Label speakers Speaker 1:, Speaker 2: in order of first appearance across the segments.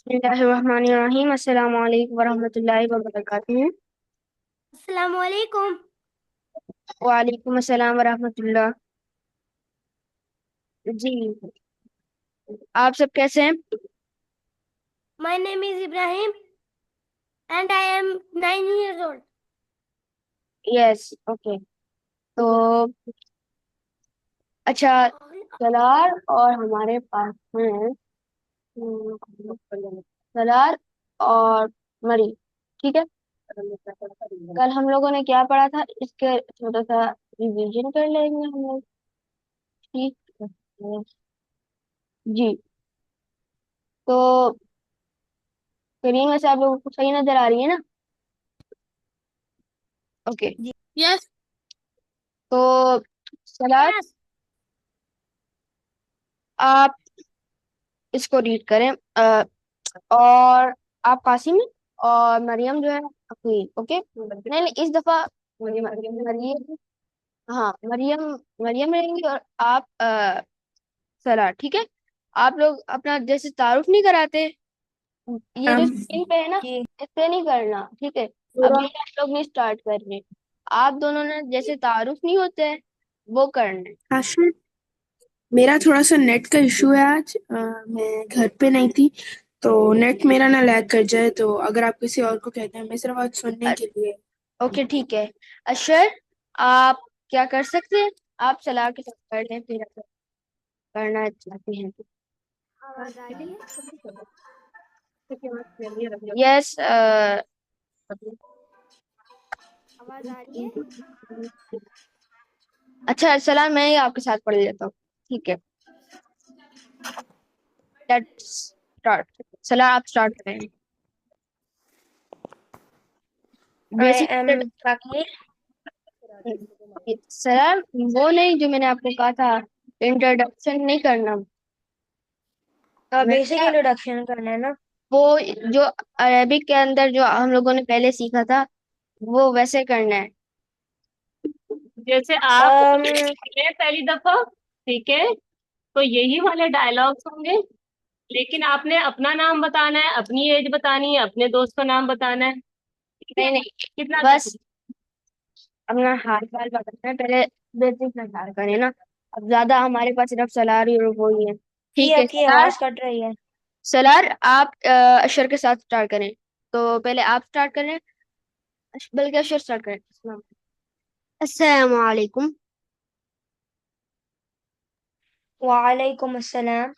Speaker 1: बिस्मिल्लाहिर्रहमानिर्रहीम। अस्सलाम वालेकुम वरहमतुल्लाहि वबरकातुहू।
Speaker 2: अस्सलाम वालेकुम।
Speaker 1: वालेकुम अस्सलाम वरहमतुल्लाह। जी, आप सब कैसे हैं?
Speaker 2: My name is Ibrahim and I am 9 years old.
Speaker 1: Yes, okay. तो अच्छा, सलार और हमारे पास हैं सलार और मरी। ठीक है, कल हम लोगों ने क्या पढ़ा था, इसके छोटा सा रिवीजन कर लेंगे हम लोग। ठीक है जी। तो स्क्रीन में से आप लोगों को सही नजर आ रही है ना? ओके।
Speaker 2: जी। यस।
Speaker 1: तो सलार,
Speaker 2: यस।
Speaker 1: आप इसको रीड करें। और आप कासिम और मरियम जो है अकील। ओके, नहीं नहीं, इस दफा मरियम, हाँ मरियम, मरियम रहेंगी और आप सलार। ठीक है, आप लोग अपना जैसे तारुफ नहीं कराते, ये जो
Speaker 2: हम
Speaker 1: स्क्रीन पे है ना,
Speaker 2: जी।
Speaker 1: इससे नहीं करना। ठीक है, अभी आप लोग नहीं स्टार्ट कर रहे। आप दोनों ने जैसे तारुफ नहीं होते हैं वो करना है।
Speaker 3: आशिफ, मेरा थोड़ा सा नेट का इशू है आज। मैं घर पे नहीं थी, तो नेट मेरा ना लैग कर जाए। तो अगर आप किसी और को कहते हैं, मैं सिर्फ आज सुनने के लिए।
Speaker 1: ओके ठीक है। अशर, आप क्या कर सकते हैं? आप सलाह के साथ कर लें, फिर अगर करना चाहते हैं तो।
Speaker 2: आवाज आ रही है?
Speaker 1: यस।
Speaker 2: आवाज आ रही है?
Speaker 1: अच्छा सलाह मैं ही आपके साथ पढ़ लेता हूँ। ठीक है, लेट्स स्टार्ट। सलाह आप स्टार्ट करें।
Speaker 2: I
Speaker 1: basic
Speaker 2: am Shakir.
Speaker 1: सलाह वो नहीं जो मैंने आपको कहा था, इंट्रोडक्शन नहीं करना। मैंने
Speaker 2: बेसिक
Speaker 1: क्या,
Speaker 2: इंट्रोडक्शन करना है ना?
Speaker 1: वो जो अरेबिक के अंदर जो हम लोगों ने पहले सीखा था वो वैसे करना है।
Speaker 4: जैसे आप
Speaker 2: um,
Speaker 4: सुने पहली दफा, ठीक है, तो यही वाले डायलॉग्स होंगे। लेकिन आपने अपना नाम बताना है, अपनी एज बतानी है, अपने दोस्त का नाम बताना है। ठीक
Speaker 1: नहीं
Speaker 4: है,
Speaker 1: नहीं,
Speaker 4: कितना
Speaker 1: बस
Speaker 4: तक?
Speaker 1: अपना हाल चाल बताना है पहले। बेसिक से स्टार्ट करें ना, अब ज्यादा हमारे पास सिर्फ सलार ही और वो ही है।
Speaker 2: की
Speaker 1: ठीक है
Speaker 2: आपकी
Speaker 1: सलार,
Speaker 2: आवाज कट रही है।
Speaker 1: सलार आप अशर के साथ स्टार्ट करें। तो पहले आप स्टार्ट करें, बल्कि अशर स्टार्ट करें। अस्सलाम वालेकुम।
Speaker 2: वालेकुम अस्सलाम।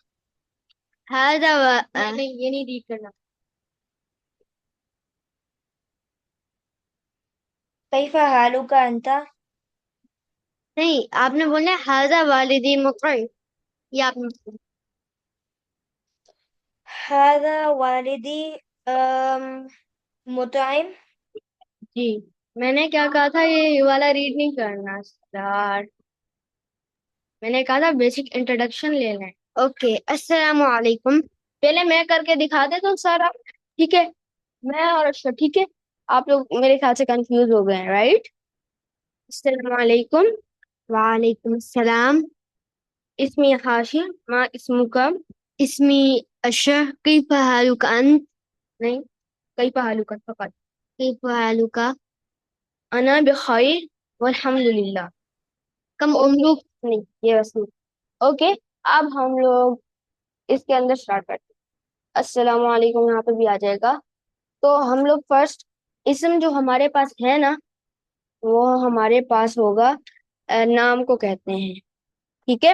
Speaker 1: नहीं नहीं, ये नहीं रीड करना।
Speaker 2: कैफा हालुका अंता?
Speaker 1: नहीं, आपने बोलना है हाजा वालिदी मुकर्रम। ये आपने,
Speaker 2: हादा वालिदी मुतइम।
Speaker 1: जी मैंने क्या कहा था, ये वाला रीड नहीं करना यार। मैंने कहा था बेसिक इंट्रोडक्शन लेना है। ओके, अस्सलाम वालेकुम। पहले मैं करके दिखा देता हूँ सारा। ठीक है, मैं और अच्छा ठीक है। आप लोग मेरे ख्याल से कंफ्यूज हो गए हैं, राइट? अस्सलाम वालेकुम। वालेकुम अस्सलाम। इसमी हाशिम, मा इसमुका? इसमी अशर, कैफ हालुका अंत? नहीं, कैफ हालुका फकत। कैफ हालुका? अना बिखैर वल्हम्दुलिल्लाह। कम उम्रुक? नहीं, ये बस नहीं। ओके, अब हम लोग इसके अंदर स्टार्ट करते हैं। अस्सलाम वालेकुम यहाँ पे भी आ जाएगा। तो हम लोग फर्स्ट इसम जो हमारे पास है ना, वो हमारे पास होगा, नाम को कहते हैं। ठीक है,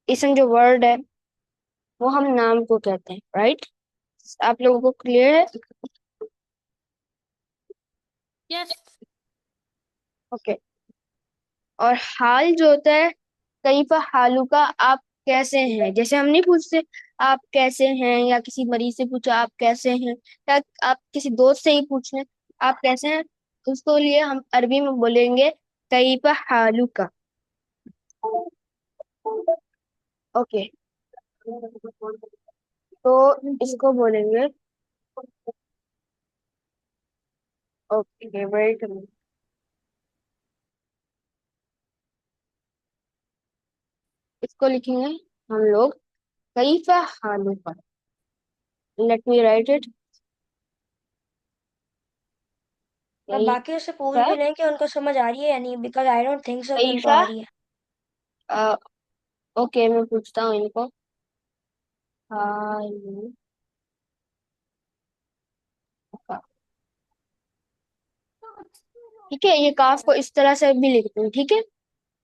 Speaker 1: इसम जो वर्ड है वो हम नाम को कहते हैं, राइट? आप लोगों को क्लियर है?
Speaker 2: यस।
Speaker 1: ओके। और हाल जो होता है, कैफा हालू का, आप कैसे हैं, जैसे हम नहीं पूछते आप कैसे हैं, या किसी मरीज से पूछो आप कैसे हैं, या आप किसी दोस्त से ही पूछ रहे आप कैसे हैं, उसको लिए हम अरबी में बोलेंगे कैफा हालू का। ओके, तो इसको बोलेंगे, ओके वेट, इसको लिखेंगे हम लोग कैफा हालू का। Let me right it.
Speaker 2: मैं बाकी उससे पूछ
Speaker 1: कैफा।
Speaker 2: भी लें कि उनको समझ आ रही है या नहीं, because I don't think so कि उनको
Speaker 1: कैफा।
Speaker 2: आ रही है।
Speaker 1: ओके, मैं पूछता हूँ इनको। हालूका। ठीक है, ये काफ को इस तरह से भी लिखते हैं, ठीक है।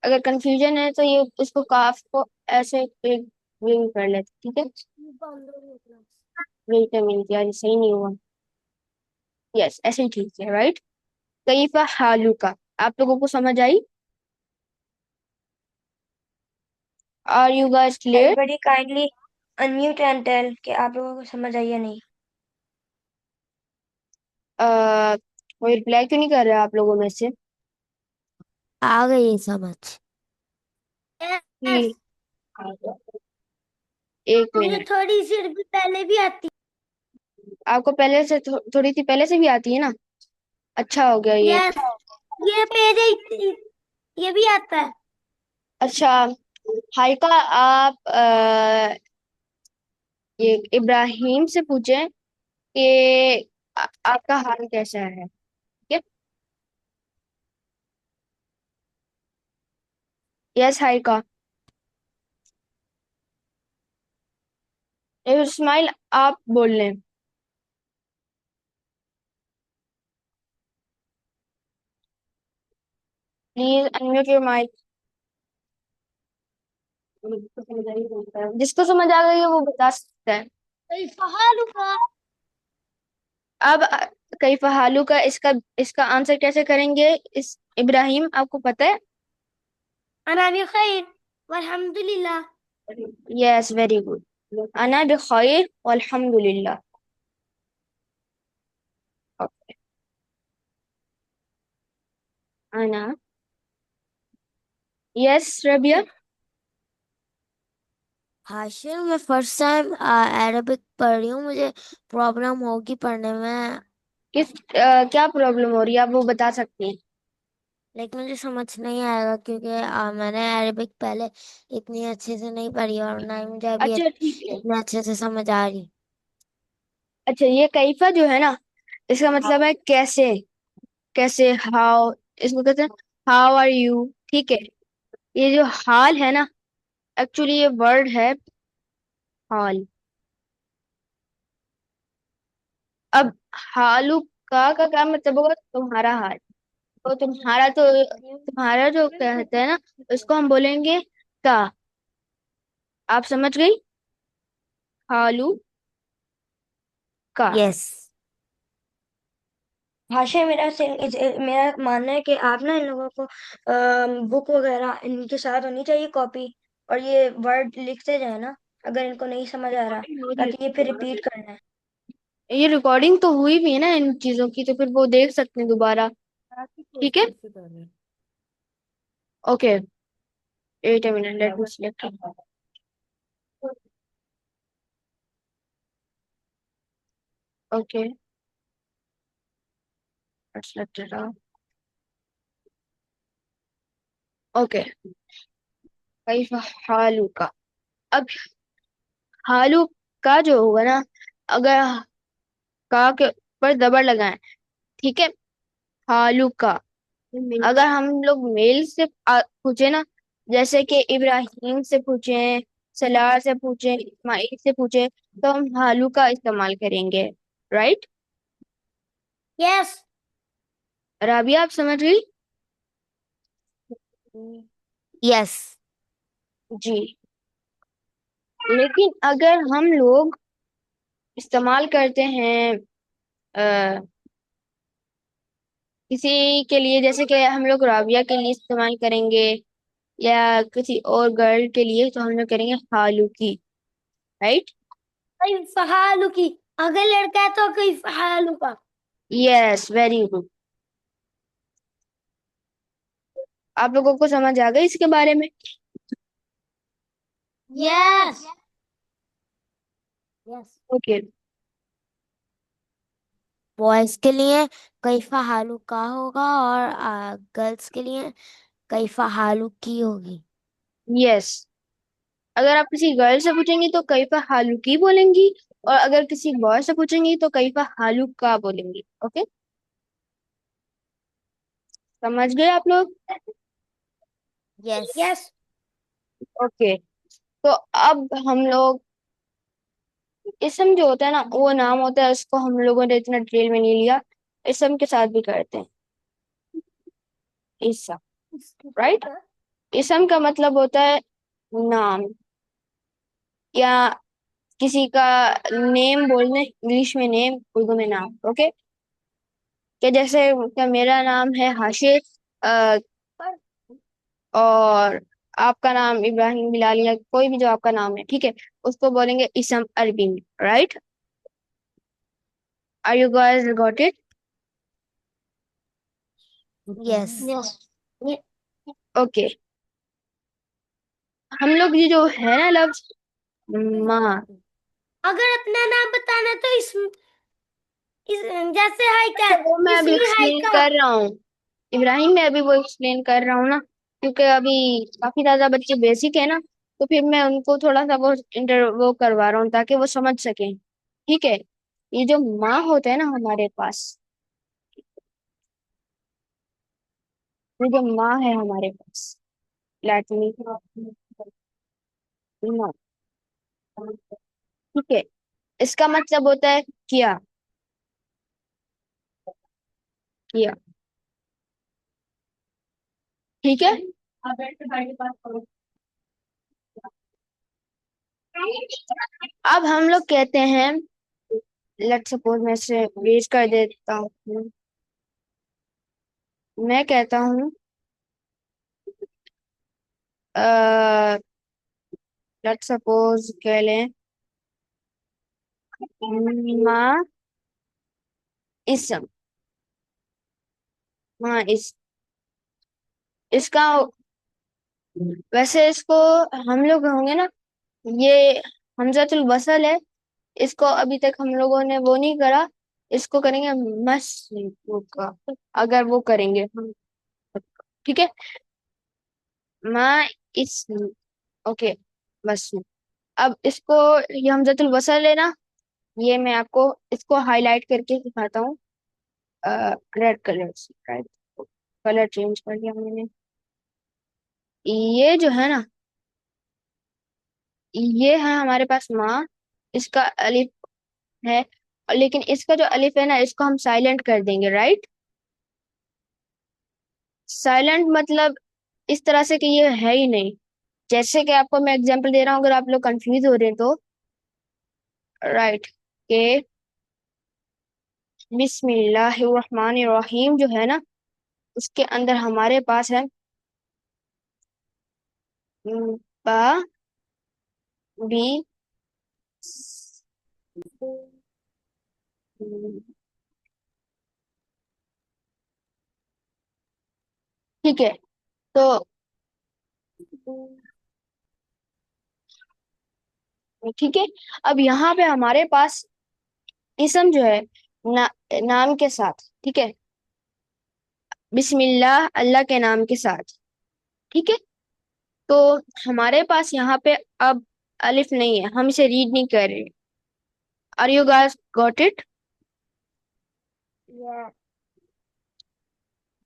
Speaker 1: अगर कंफ्यूजन है तो ये इसको काफ को ऐसे एक विंग कर लेते, ठीक है। वेट अ मिनट यार, ये सही नहीं हुआ। यस, ऐसे ही ठीक है, राइट। कैफा हालूका। आप लोगों को समझ आई? Are you guys clear?
Speaker 2: Everybody kindly unmute and tell कि आप लोगों को समझ आई या नहीं।
Speaker 1: कोई रिप्लाई क्यों नहीं कर रहा आप लोगों में से?
Speaker 5: आ गई समझ।
Speaker 2: यस,
Speaker 1: कि एक
Speaker 2: मुझे
Speaker 1: मिनट।
Speaker 2: थोड़ी सी भी पहले भी आती।
Speaker 1: आपको पहले से थोड़ी सी पहले से भी आती है ना? अच्छा हो गया ये।
Speaker 2: यस, ये पेज है, ये भी आता है।
Speaker 1: अच्छा, हाइका, आप ये इब्राहिम से पूछें कि आपका हाल कैसा है, ठीक है। यस हाइका। इस्माइल, आप बोल लें। Please unmute your mic. जिसको समझ आ गई है वो बता सकता है। अब कैफा हालू का इसका इसका आंसर कैसे करेंगे? इस इब्राहिम, आपको पता है?
Speaker 2: अना भी खैर वल्हम्दुलिल्लाह।
Speaker 1: Yes, very good. अना बिखैर वल्हम्दुलिल्लाह। ओके। अना। यस रबिया।
Speaker 5: हाशिर, मैं फर्स्ट टाइम अरेबिक पढ़ रही हूँ, मुझे प्रॉब्लम होगी पढ़ने में।
Speaker 1: क्या प्रॉब्लम हो रही है, आप वो बता सकते हैं?
Speaker 5: लेकिन मुझे समझ नहीं आएगा क्योंकि मैंने अरेबिक पहले इतनी अच्छे से नहीं पढ़ी और ना ही मुझे अभी
Speaker 1: अच्छा ठीक है।
Speaker 5: इतने अच्छे से समझ आ रही।
Speaker 1: अच्छा, ये कैफा जो है ना, इसका मतलब है कैसे। कैसे, हाउ। इसको कहते हैं हाउ आर यू, ठीक है। ये जो हाल है ना, एक्चुअली ये वर्ड है हाल। अब हालू का क्या मतलब होगा? तुम्हारा हाल। तो तुम्हारा जो कहते हैं ना, उसको हम बोलेंगे का। आप समझ गई? हालू का।
Speaker 5: यस।
Speaker 2: भाषा मेरा मानना है कि आप ना इन लोगों को बुक वगैरह इनके साथ होनी चाहिए, कॉपी, और ये वर्ड लिखते जाए ना अगर इनको नहीं समझ आ रहा, ताकि ये फिर रिपीट करना है।
Speaker 1: ये रिकॉर्डिंग तो हुई भी है ना इन चीजों की, तो फिर वो देख सकते हैं दोबारा, ठीक है। Okay, wait a minute, let me select. Okay, select it. Okay, कैफ हालू का। अब हालू का जो होगा ना, अगर का के ऊपर दबर लगाएं, ठीक है। हालू का। अगर हम लोग मेल से पूछे ना, जैसे कि इब्राहिम से पूछे, सलार से पूछे, इस्माइल से पूछे, तो हम हालू का इस्तेमाल करेंगे, राइट।
Speaker 2: यस।
Speaker 1: राबिया, आप समझ गई?
Speaker 5: यस।
Speaker 1: जी। लेकिन अगर हम लोग इस्तेमाल करते हैं किसी के लिए, जैसे कि हम लोग राबिया के लिए इस्तेमाल करेंगे या किसी और गर्ल के लिए, तो हम लोग करेंगे हालू की, राइट।
Speaker 2: कैफ हालू की, अगर लड़का है तो कैफ हालू का।
Speaker 1: Yes, very good. आप लोगों को समझ आ गई इसके बारे में?
Speaker 2: यस।
Speaker 5: यस।
Speaker 1: ओके।
Speaker 5: बॉयज के लिए कैफा हालू का होगा और गर्ल्स के लिए कैफा हालू की होगी।
Speaker 1: यस, अगर आप किसी गर्ल से पूछेंगी तो कैफा हालू की बोलेंगी, और अगर किसी बॉय से पूछेंगी तो कैफा हालू का बोलेंगी। ओके, समझ गए आप लोग?
Speaker 5: यस।
Speaker 2: यस।
Speaker 1: ओके, तो अब हम लोग इसम जो होता है ना, वो नाम होता है, उसको हम लोगों ने इतना डिटेल में नहीं लिया, इसम के साथ भी करते हैं। इसम, राइट? इसम का मतलब होता है नाम, या किसी का नेम बोलने, इंग्लिश में नेम, उर्दू में नाम। ओके, कि जैसे क्या मेरा नाम है हाशिर, अ, और आपका नाम इब्राहिम बिलाल, या कोई भी जो आपका नाम है, ठीक है, उसको बोलेंगे इसम अरबी में, right? Are you guys got it?
Speaker 5: Yes.
Speaker 2: Yes.
Speaker 1: Okay, हम लोग ये जो है ना लफ्ज माँ,
Speaker 2: अगर अपना नाम बताना तो इस जैसे हाय का,
Speaker 1: वो मैं अभी
Speaker 2: इसमें हाय
Speaker 1: एक्सप्लेन
Speaker 2: का।
Speaker 1: कर रहा हूँ इब्राहिम, मैं अभी वो एक्सप्लेन कर रहा हूँ ना, क्योंकि अभी काफी ज्यादा बच्चे बेसिक है ना, तो फिर मैं उनको थोड़ा सा वो करवा रहा हूँ ताकि वो समझ सकें। ठीक है, ये जो माँ होता है ना हमारे पास, ये जो माँ है हमारे पास, लेट मी, माँ, ठीक है, इसका मतलब होता है किया, किया, ठीक है। अब हम लोग कहते हैं, लेट सपोज मैं इसे रेज कर देता हूँ, मैं कहता हूँ लेट सपोज कह लें माँ इसम, माँ इस, इसका, वैसे इसको हम लोग होंगे ना, ये हमजातुल वसल है, इसको अभी तक हम लोगों ने वो नहीं करा, इसको करेंगे मस का, अगर वो करेंगे हम, ठीक है, माँ इस, ओके, बस। अब इसको, ये हमजातुल वसल है ना, ये मैं आपको इसको हाईलाइट करके दिखाता हूँ, रेड कलर से, राइट, कलर चेंज कर दिया मैंने। ये जो है ना, ये है हमारे पास माँ, इसका अलिफ है, लेकिन इसका जो अलिफ है ना, इसको हम साइलेंट कर देंगे, राइट? साइलेंट मतलब इस तरह से कि ये है ही नहीं। जैसे कि आपको मैं एग्जांपल दे रहा हूँ, अगर आप लोग कंफ्यूज हो रहे हैं तो, राइट, के बिस्मिल्लाहिर्रहमानिर्रहीम जो है ना, उसके अंदर हमारे पास है बा, बी, ठीक है, तो ठीक है, अब यहाँ पे हमारे पास इसम जो है नाम के साथ, ठीक है, बिस्मिल्लाह, अल्लाह के नाम के साथ, ठीक है, तो हमारे पास यहाँ पे अब अलिफ नहीं है, हम इसे रीड नहीं कर रहे। Are you guys got it?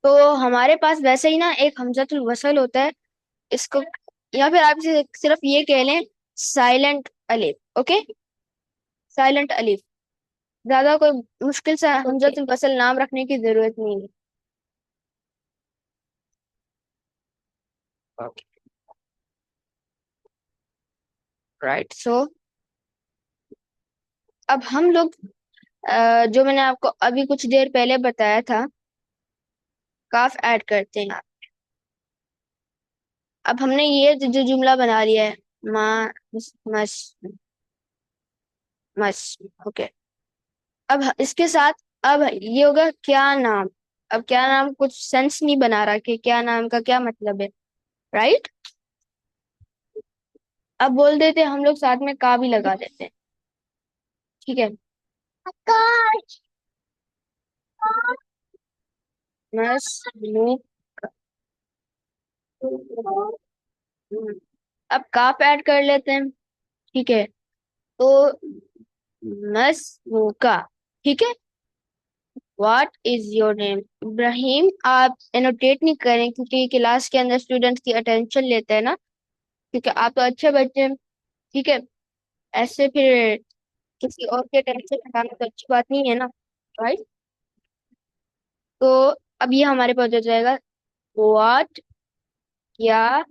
Speaker 1: तो हमारे पास वैसे ही ना एक हमजतुल वसल होता है, इसको, या फिर आप इसे सिर्फ ये कह लें साइलेंट अलिफ। ओके, साइलेंट अलिफ, ज्यादा कोई मुश्किल से हमजतुल वसल नाम रखने की जरूरत नहीं है। ओके, राइट, सो अब हम लोग जो मैंने आपको अभी कुछ देर पहले बताया था, काफ ऐड करते हैं। अब हमने ये जो जुमला बना लिया है, माँ मस मस, ओके, अब इसके साथ, अब ये होगा क्या नाम। अब क्या नाम कुछ सेंस नहीं बना रहा कि क्या नाम का क्या मतलब है, राइट? अब बोल देते हैं हम लोग साथ में का भी लगा देते हैं, ठीक है, मस नु, अब काफ ऐड कर लेते हैं, ठीक है, तो मसमुका। ठीक है। What is your name? Ibrahim. आप एनोटेट नहीं करें क्योंकि क्लास के अंदर स्टूडेंट्स की अटेंशन लेते हैं ना, क्योंकि आप तो अच्छे बच्चे हैं। ठीक है। ऐसे फिर किसी और की अटेंशन हटाना तो अच्छी बात नहीं है ना, राइट? तो अब ये हमारे पास हो जाएगा। व्हाट, क्या,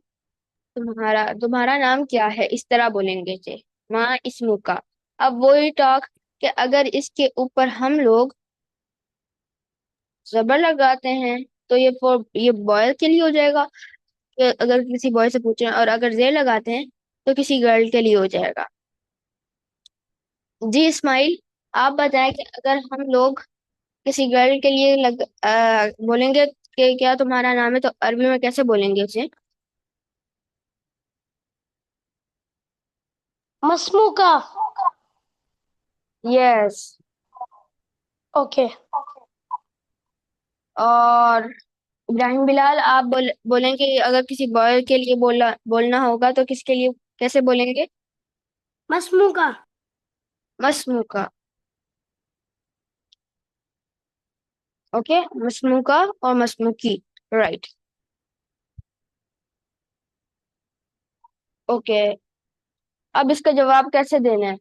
Speaker 1: तुम्हारा तुम्हारा नाम क्या है, इस तरह बोलेंगे जे। माँ इसमु का। अब वही टॉक कि अगर इसके ऊपर हम लोग जबर लगाते हैं तो ये बॉय के लिए हो जाएगा, कि अगर किसी बॉय से पूछे, और अगर जेर लगाते हैं तो किसी गर्ल के लिए हो जाएगा। जी इस्माइल, आप बताएं कि अगर हम लोग किसी गर्ल के लिए बोलेंगे कि क्या तुम्हारा नाम है, तो अरबी में कैसे बोलेंगे उसे?
Speaker 2: मसमूका।
Speaker 1: यस।
Speaker 2: ओके।
Speaker 1: और इब्राहिम बिलाल, आप बोलेंगे अगर किसी बॉय के लिए बोलना होगा तो किसके लिए कैसे बोलेंगे?
Speaker 2: मसमूका।
Speaker 1: मसमुका। ओके, मसमुका और मसमुकी। राइट। ओके, अब इसका जवाब कैसे देना है?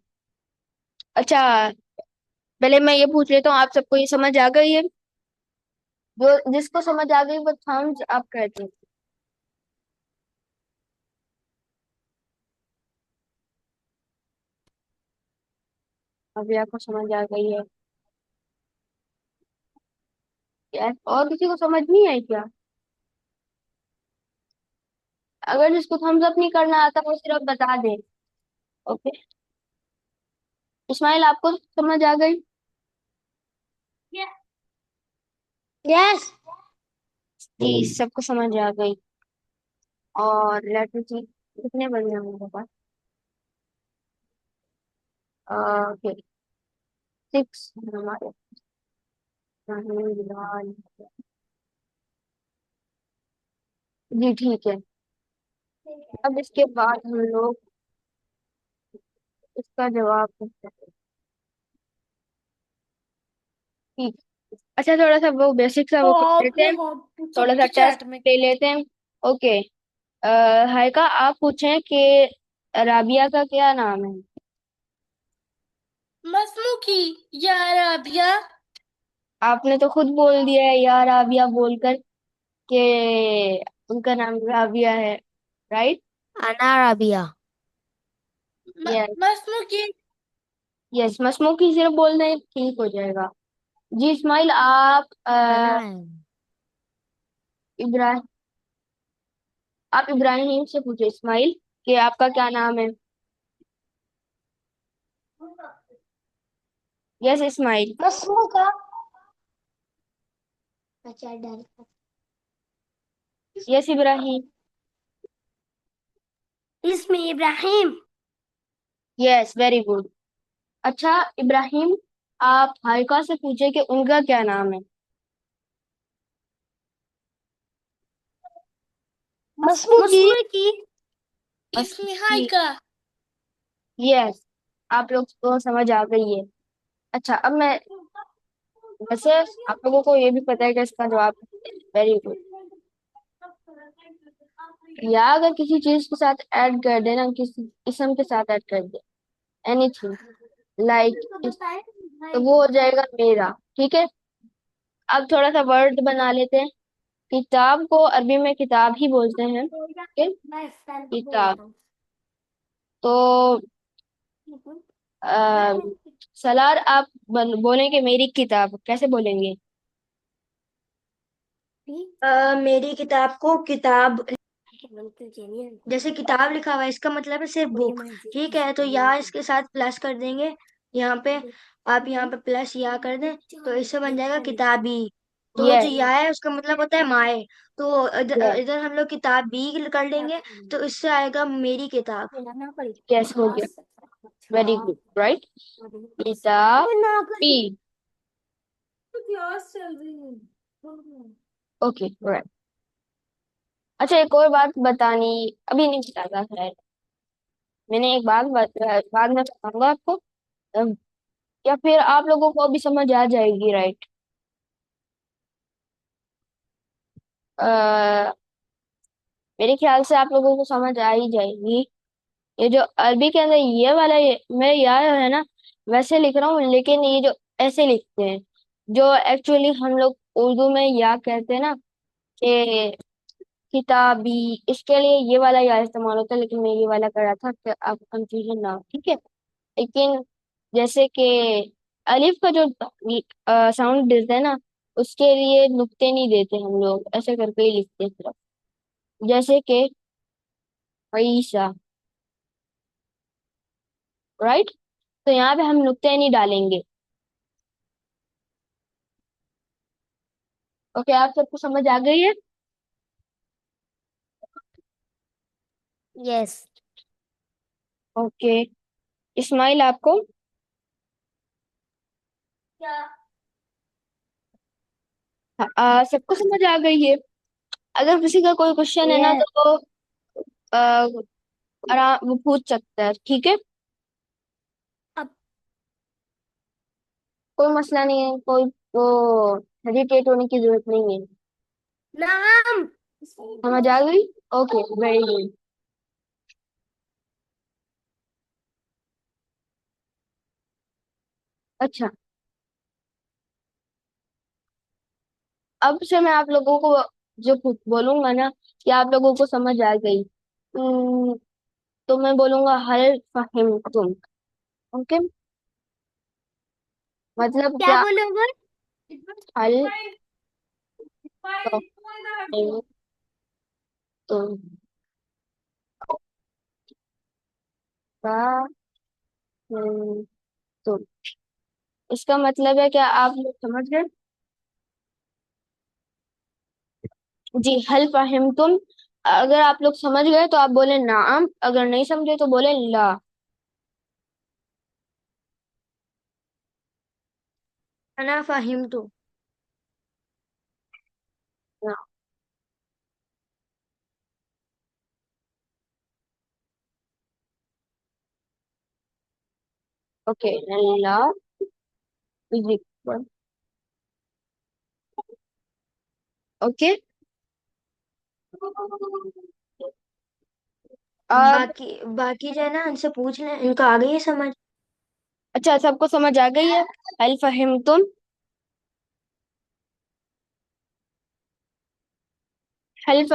Speaker 1: अच्छा, पहले मैं ये पूछ लेता हूँ, आप सबको ये समझ आ गई है? जो जिसको समझ आ गई वो थम्स अप कहते हैं। अभी आपको समझ आ गई है? यार, और किसी को समझ नहीं आई क्या? अगर जिसको थम्स अप नहीं करना आता वो सिर्फ बता दे। ओके। इस्माइल, आपको समझ आ गई?
Speaker 2: यस।
Speaker 1: जी, सबको समझ आ गई। और लेट मी सी, कितने बजे हैं मेरे पास? ओके, 6 हमारे। जी ठीक है। अब इसके बाद हम लोग इसका जवाब पूछते हैं। ठीक। अच्छा, थोड़ा सा वो बेसिक सा
Speaker 2: तो
Speaker 1: वो कर
Speaker 2: आप
Speaker 1: लेते हैं,
Speaker 2: लोग आप
Speaker 1: थोड़ा सा
Speaker 2: सबके
Speaker 1: टेस्ट
Speaker 2: चैट में
Speaker 1: ले लेते हैं। ओके। हायका, आप पूछें कि राबिया का क्या नाम है?
Speaker 2: मसमूकी या राबिया।
Speaker 1: आपने तो खुद बोल दिया है यार राबिया बोलकर कि उनका नाम राबिया है, राइट?
Speaker 5: अना राबिया।
Speaker 1: यस।
Speaker 2: मसमूकी।
Speaker 1: यस, मसमू की सिर्फ बोल दें ठीक हो जाएगा। जी इस्माइल,
Speaker 5: अना है।
Speaker 1: इब्राहिम आप इब्राहिम से पूछे इस्माइल कि आपका क्या नाम है। यस इस्माइल।
Speaker 2: मसमूका। अच्छा डर।
Speaker 1: यस इब्राहिम।
Speaker 2: इसमें इब्राहिम।
Speaker 1: Yes, very good. अच्छा इब्राहिम, आप हारिका से पूछे कि उनका क्या नाम है।
Speaker 2: मसमूकी। मसमूकी। इसमें हाय
Speaker 1: मसमूकी।
Speaker 2: का।
Speaker 1: यस, आप लोग को समझ आ गई है। अच्छा, अब मैं वैसे आप लोगों को ये भी पता है कि इसका जवाब। Very good. या अगर किसी चीज के साथ ऐड कर देना, किसी इसम के साथ ऐड कर दे, एनीथिंग लाइक, तो वो हो जाएगा मेरा। ठीक है। अब थोड़ा सा वर्ड बना लेते हैं। किताब को अरबी में किताब ही बोलते हैं। ठीक है?
Speaker 2: मैं फ्रेंड को
Speaker 1: किताब।
Speaker 2: बोलता हूँ।
Speaker 1: तो आ, सलार, आप बोलेंगे मेरी किताब कैसे बोलेंगे?
Speaker 2: मेरी किताब को किताब, जैसे किताब लिखा हुआ है इसका मतलब है सिर्फ बुक। ठीक है, तो यहाँ इसके साथ प्लस कर देंगे। यहाँ पे आप यहाँ पे प्लस या कर दें तो इससे बन जाएगा किताबी। तो जो
Speaker 1: यस।
Speaker 2: या है उसका मतलब होता है माए। तो इधर
Speaker 1: यस।
Speaker 2: इधर हम लोग किताब बी कर देंगे तो इससे आएगा मेरी किताब।
Speaker 1: यस, हो गया। Very good, right. किताब पी। Okay, right. अच्छा, एक और बात बतानी, अभी नहीं बताता शायद, मैंने एक बात बाद में बताऊंगा आपको। या फिर आप लोगों को अभी समझ आ जाएगी, राइट? मेरे ख्याल से आप लोगों को समझ आ ही जाएगी। ये जो अरबी के अंदर ये वाला, ये मेरा यार है ना, वैसे लिख रहा हूँ, लेकिन ये जो ऐसे लिखते हैं, जो एक्चुअली हम लोग उर्दू में या कहते हैं ना कि किताबी, इसके लिए ये वाला या इस्तेमाल होता है, लेकिन मैं ये वाला कर रहा था कि आपको कंफ्यूजन ना हो, ठीक है। लेकिन जैसे कि अलिफ का जो साउंड देते हैं ना, उसके लिए नुक्ते नहीं देते हम लोग, ऐसे करके ही लिखते हैं सिर्फ। जैसे कि ईसा, राइट? तो यहाँ पे हम नुक्ते नहीं डालेंगे। ओके, आप सबको समझ आ गई है?
Speaker 5: यस।
Speaker 1: ओके, इस्माइल आपको? सबको समझ आ गई है? अगर किसी का कोई क्वेश्चन है ना
Speaker 2: यस।
Speaker 1: तो आ, आराम वो पूछ सकता है, ठीक है।
Speaker 5: अब
Speaker 1: कोई मसला नहीं है, कोई वो हेजिटेट होने की जरूरत नहीं है।
Speaker 5: नाम।
Speaker 1: समझ आ गई? Okay, very good. अच्छा, अब से मैं आप लोगों को जो बोलूंगा ना, कि आप लोगों को समझ आ गई, तो मैं बोलूंगा हल फहिम तुम। ओके, मतलब
Speaker 5: क्या
Speaker 1: क्या?
Speaker 5: बोलोगे?
Speaker 1: हल फहिम तुम का तुम, इसका मतलब है क्या आप लोग समझ गए? जी, हल फहिम तुम। अगर आप लोग समझ गए तो आप बोले नाम, अगर नहीं समझे तो बोले ला।
Speaker 2: अना फाहिम तो।
Speaker 1: ओके, ला इज इक्वल। ओके, अब
Speaker 2: बाकी बाकी जो है ना उनसे पूछ लें, इनको आ गई है समझ।
Speaker 1: अच्छा, सबको समझ आ गई है? हल फहिम तुम, हल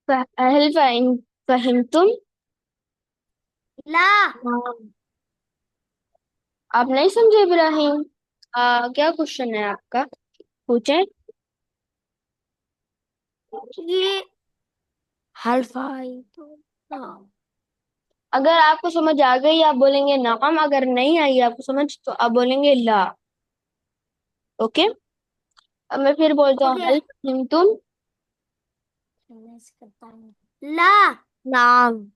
Speaker 1: हल फहिम तुम।
Speaker 5: ला।
Speaker 1: आप नहीं समझे इब्राहिम? क्या क्वेश्चन है आपका? पूछे।
Speaker 5: ये हल्फाई तो नाम।
Speaker 1: अगर आपको समझ आ गई आप बोलेंगे नाम, अगर नहीं आई आपको समझ तो आप बोलेंगे ला। ओके, अब मैं फिर बोलता हूँ,
Speaker 5: ओके।
Speaker 1: हल फहिम तुम।
Speaker 5: ला। नाम।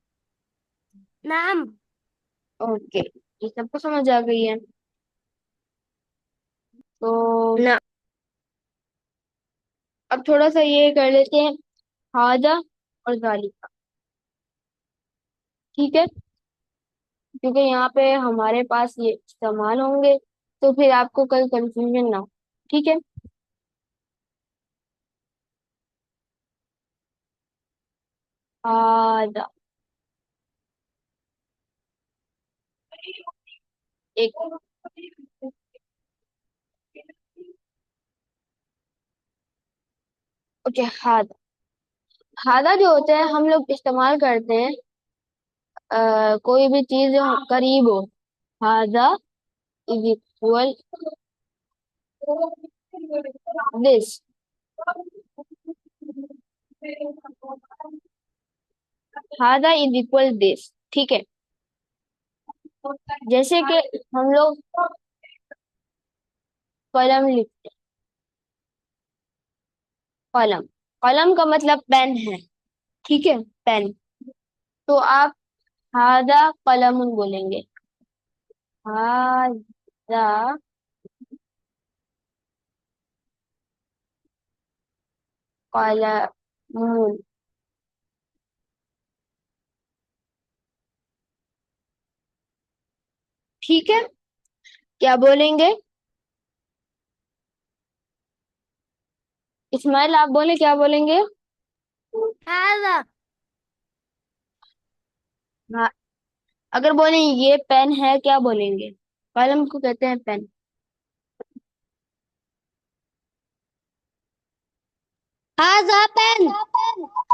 Speaker 5: नाम।
Speaker 1: ओके, ये सबको समझ आ गई है? तो
Speaker 2: ना।
Speaker 1: अब थोड़ा सा ये कर लेते हैं, हाजा और जालिका, ठीक है, क्योंकि यहाँ पे हमारे पास ये इस्तेमाल होंगे, तो फिर आपको कल कंफ्यूजन ना हो, ठीक है। हाजा, एक, ओके, हादा। हादा जो होते हैं हम लोग इस्तेमाल करते हैं कोई भी चीज जो करीब हो। हादा इज इक्वल दिस। हादा इज इक्वल दिस, ठीक है। जैसे कि हम लोग कलम लिखते हैं, कलम, कलम का मतलब पेन है, ठीक है, पेन। तो आप हादा कलमुन बोलेंगे, हादा कलमुन, ठीक है। क्या बोलेंगे? इस्माइल आप बोले, क्या बोलेंगे?
Speaker 5: हाजा।
Speaker 1: हाँ, अगर बोले ये पेन है, क्या बोलेंगे? कलम को कहते हैं पेन।
Speaker 5: हाजा पेन।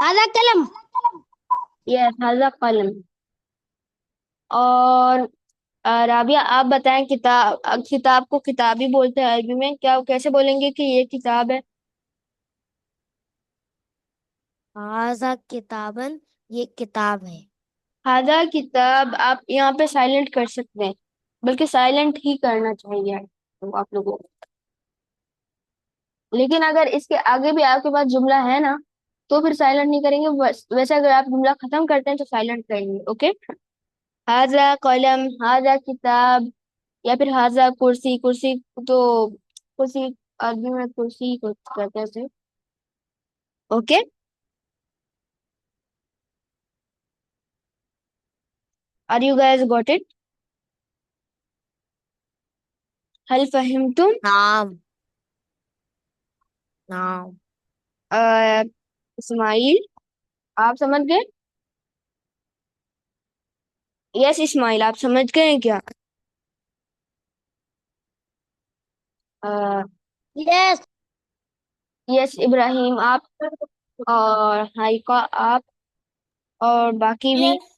Speaker 5: हाजा कलम।
Speaker 1: यस, हाजा कलम। और राबिया आप बताएं, किताब, किताब को किताब ही बोलते हैं अरबी में, क्या कैसे बोलेंगे कि ये किताब है?
Speaker 5: हाजा किताबन। ये किताब है।
Speaker 1: हाजा किताब आप यहाँ पे साइलेंट कर सकते हैं, बल्कि साइलेंट ही करना चाहिए तो आप लोगों को। लेकिन अगर इसके आगे भी आपके पास जुमला है ना, तो फिर साइलेंट नहीं करेंगे, बस वैसे अगर आप जुमला खत्म करते हैं तो साइलेंट करेंगे। ओके। हाजा कलम, हाजा किताब, या फिर हाजा कुर्सी। कुर्सी तो कुर्सी अरबी में कुर्सी को कहते हैं उसे। Okay. Are you guys got it? हल फहिमतुम?
Speaker 5: नाम। नाम।
Speaker 1: अ, इस्माइल आप समझ गए? यस इस्माइल आप समझ गए हैं क्या?
Speaker 5: यस।
Speaker 1: यस इब्राहिम आप, और हाइका आप, और बाकी भी।
Speaker 5: यस।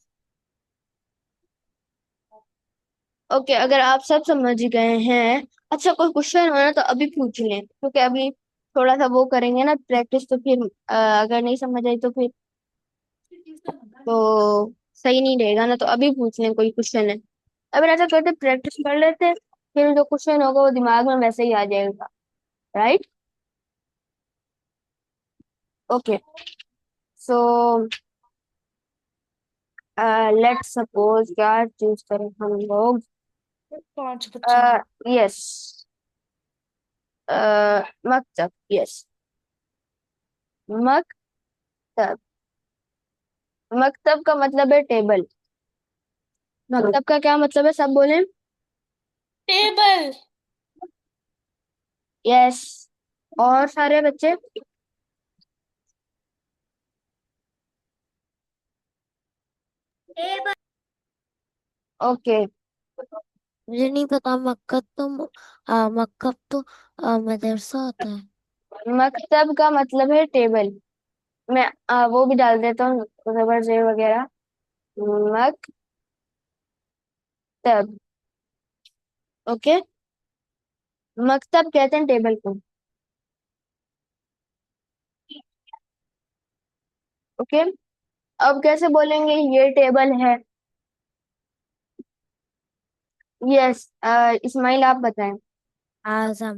Speaker 1: ओके, अगर आप सब समझ गए हैं, अच्छा कोई क्वेश्चन हो ना तो अभी पूछ लें, क्योंकि अभी थोड़ा सा वो करेंगे ना प्रैक्टिस, तो फिर अगर नहीं समझ आई तो फिर तो सही नहीं रहेगा ना, तो अभी पूछ लें कोई क्वेश्चन है। अगर ऐसा करते प्रैक्टिस कर लेते हैं, फिर जो क्वेश्चन होगा वो दिमाग में वैसे ही आ जाएगा। Right. Okay. So let's suppose, क्या चूज करें हम लोग?
Speaker 2: 5 बच्चे हैं।
Speaker 1: यस, मकतब। यस, मकतब। मकतब का मतलब है टेबल। मकतब का क्या मतलब है, सब बोले?
Speaker 2: टेबल।
Speaker 1: यस, और सारे बच्चे?
Speaker 5: टेबल।
Speaker 1: ओके।
Speaker 5: मुझे नहीं पता, मक्कब तो मदरसा होता है।
Speaker 1: मकतब का मतलब है टेबल। मैं वो भी डाल देता हूँ, जबर जेर वगैरह। मकतब। ओके। मकतब कहते हैं टेबल को। ओके। अब कैसे बोलेंगे ये टेबल है? यस, इस्माइल आप बताएं।
Speaker 5: हाजा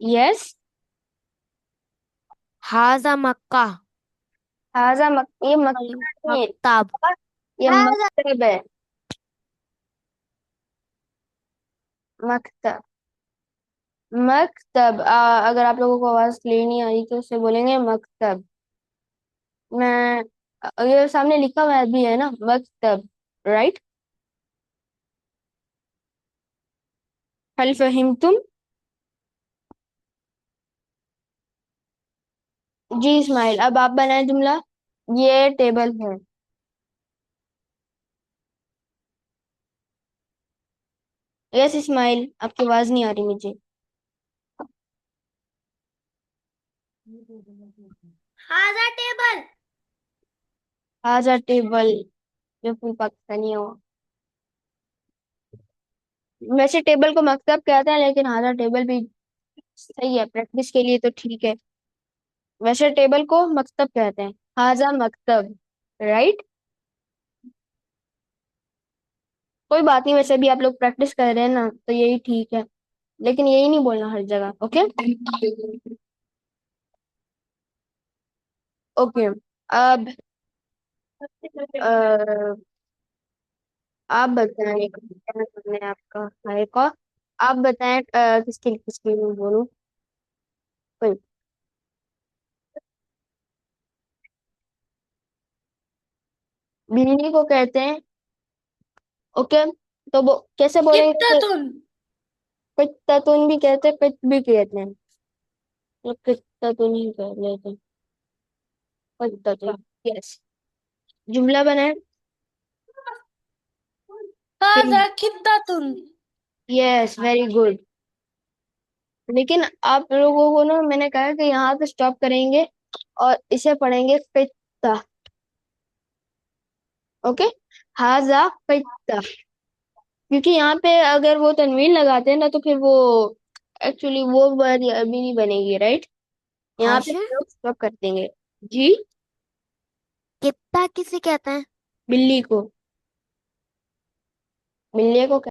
Speaker 1: यस।
Speaker 5: हाजा मक्का।
Speaker 1: ये मकतब नहीं है,
Speaker 5: मक्तब।
Speaker 1: ये
Speaker 5: हाजा।
Speaker 1: मकतब है। मकतब। मकतब अगर आप लोगों को आवाज क्लियर नहीं आ रही तो उससे बोलेंगे मकतब। मैं ये सामने लिखा हुआ भी है ना, मकतब। राइट। हल फहिमतुम? जी इस्माइल, अब आप बनाए जुमला। ये टेबल है। यस इस्माइल, आपकी आवाज नहीं आ रही मुझे।
Speaker 5: हाजा टेबल।
Speaker 1: हाजा टेबल, जो फुल पाकिस्तानी है वो। वैसे टेबल को मकतब कहते हैं, लेकिन हाजा टेबल भी सही है, प्रैक्टिस के लिए तो ठीक है। वैसे टेबल को मकतब कहते हैं, हाजा मकतब। राइट। कोई बात नहीं, वैसे भी आप लोग प्रैक्टिस कर रहे हैं ना, तो यही ठीक है, लेकिन यही नहीं बोलना हर जगह। ओके। ओके। अब अ, आप बताएं, क्या नाम है आपका? हाय का। आप बताएं, किसके लिए किसके लिए बोलूं? कोई। बिल्ली को कहते हैं। ओके। तो कैसे बोलेंगे?
Speaker 2: कित्ततुन।
Speaker 1: कित्ततुन भी कहते हैं, कित भी कहते हैं, तो कित्ततुन ही कह लेते हैं। कित्ततुन। यस। जुमला बनाए।
Speaker 2: हाजा कित्ततुन।
Speaker 1: Yes, very good. लेकिन आप लोगों को ना, मैंने कहा कि यहाँ पे स्टॉप करेंगे और इसे पढ़ेंगे कित्ता। ओके। हाजा कित्ता। क्योंकि यहाँ पे अगर वो तनवीन लगाते हैं ना, तो फिर वो एक्चुअली वो वर्ड अभी नहीं बनेगी, राइट? यहाँ
Speaker 5: हाँ
Speaker 1: पे
Speaker 5: सर।
Speaker 1: लोग स्टॉप कर देंगे। जी।
Speaker 5: कितना किसे कहते हैं?
Speaker 1: बिल्ली को। बिल्ली को